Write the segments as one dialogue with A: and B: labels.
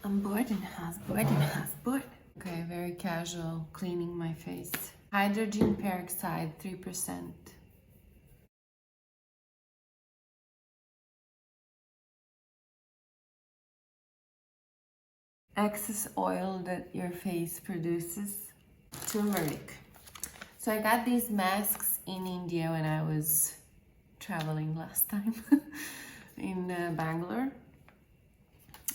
A: I'm bored in the house, bored in the house, bored. Okay, very casual, cleaning my face. Hydrogen peroxide, 3%. Excess oil that your face produces. Turmeric. So I got these masks in India when I was traveling last time in Bangalore.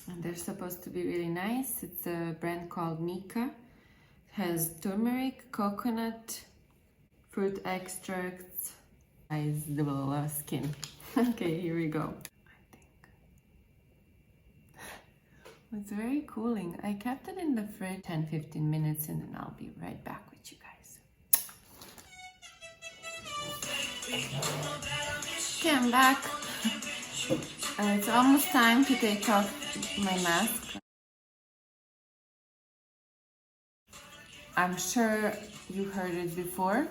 A: And they're supposed to be really nice. It's a brand called Nika. It has turmeric, coconut, fruit extracts, eyes, the skin. Okay, here we go. It's very cooling. I kept it in the fridge 10-15 minutes and then I'll be right back with you guys. Okay, I'm back. It's almost time to take off my mask. I'm sure you heard it before.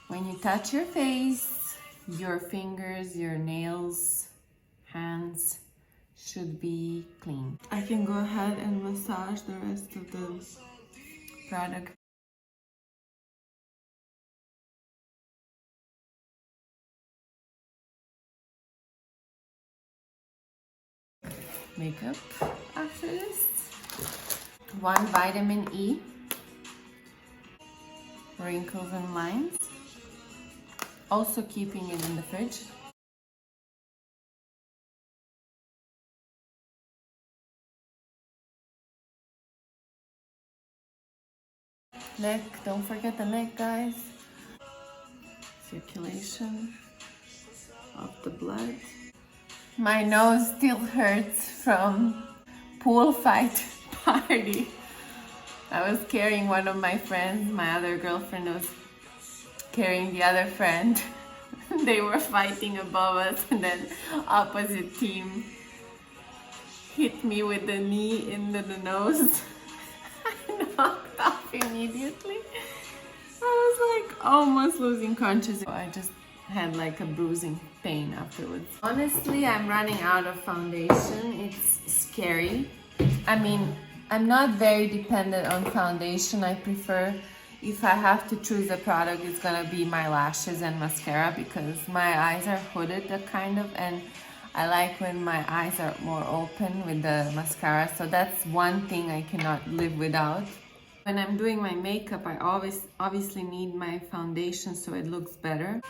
A: When you touch your face, your fingers, your nails, hands should be clean. I can go ahead and massage the rest of the product. Makeup after this. 1 vitamin E. Wrinkles and lines. Also keeping it in the fridge. Neck, don't forget the neck, guys. Circulation of the blood. My nose still hurts from pool fight party. I was carrying one of my friends, my other girlfriend was carrying the other friend. They were fighting above us and then opposite team hit me with the knee into the nose. I knocked off immediately. I was like almost losing consciousness. I just had like a bruising pain afterwards. Honestly, I'm running out of foundation. It's scary. I mean, I'm not very dependent on foundation. I prefer, if I have to choose a product, it's gonna be my lashes and mascara because my eyes are hooded kind of, and I like when my eyes are more open with the mascara. So that's one thing I cannot live without. When I'm doing my makeup, I obviously need my foundation so it looks better.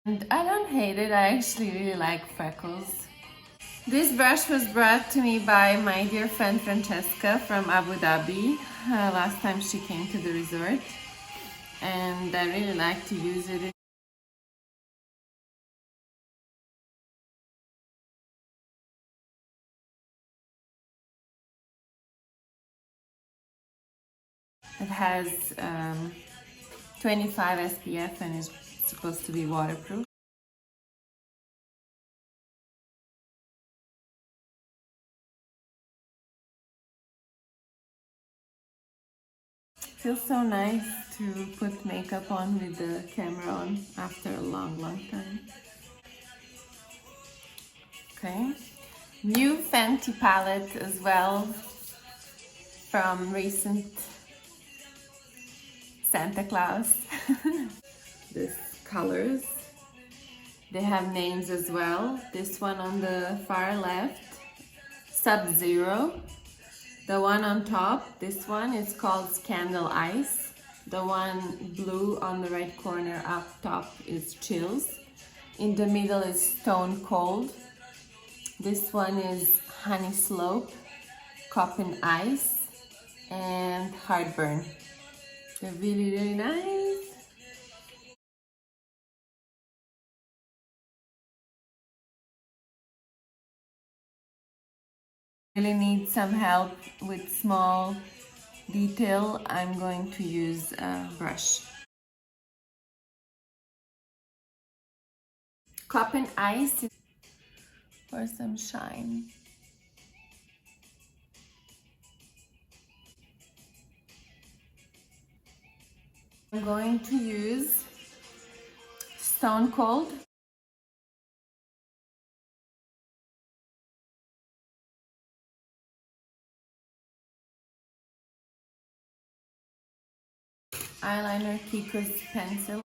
A: And I don't hate it, I actually really like freckles. This brush was brought to me by my dear friend Francesca from Abu Dhabi last time she came to the resort, and I really like to use it. It has 25 SPF and is supposed to be waterproof. Feels so nice to put makeup on with the camera on after a long time. Okay, new Fenty palette as well from recent Santa Claus. This colors, they have names as well. This one on the far left, Sub-Zero. The one on top, this one is called Candle Ice. The one blue on the right corner up top is Chills. In the middle is Stone Cold. This one is Honey Slope, Cup and Ice, and Heartburn. They're really nice. Really need some help with small detail. I'm going to use a brush. Cup and Ice. for some shine. I'm going to use Stone Cold eyeliner, Kiko's pencil.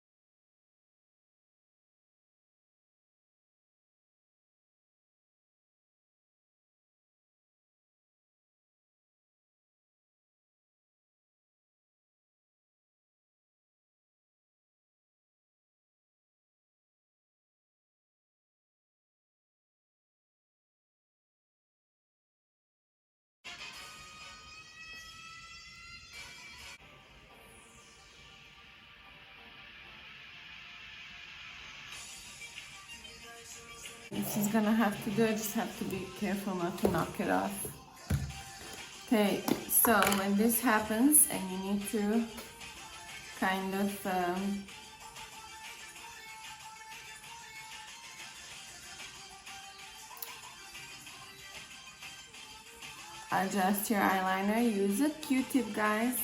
A: This is gonna have to do, I just have to be careful not to knock it off. Okay, so when this happens and you need to kind of adjust your eyeliner, use a Q-tip, guys.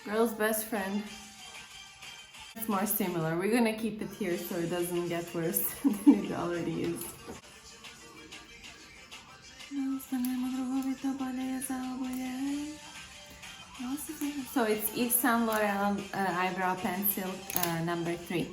A: Girl's best friend. It's more similar. We're gonna keep it here so it doesn't get worse than it already is. So it's Yves Saint Laurent eyebrow pencil number 3.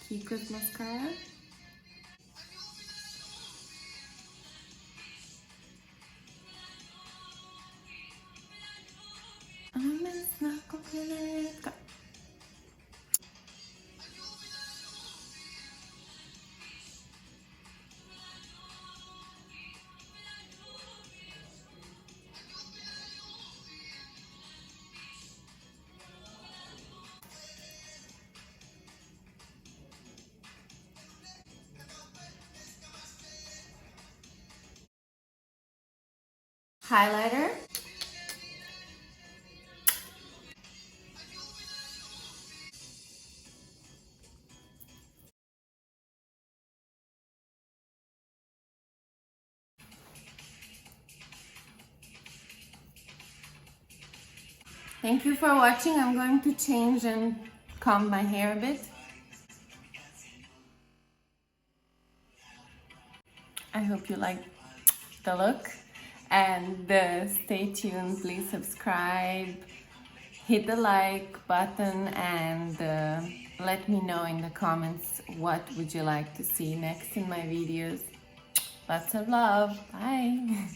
A: Kiko's mascara. Highlighter. Thank you for watching. I'm going to change and comb my hair a bit. I hope you like the look, and stay tuned. Please subscribe, hit the like button, and let me know in the comments what would you like to see next in my videos. Lots of love. Bye.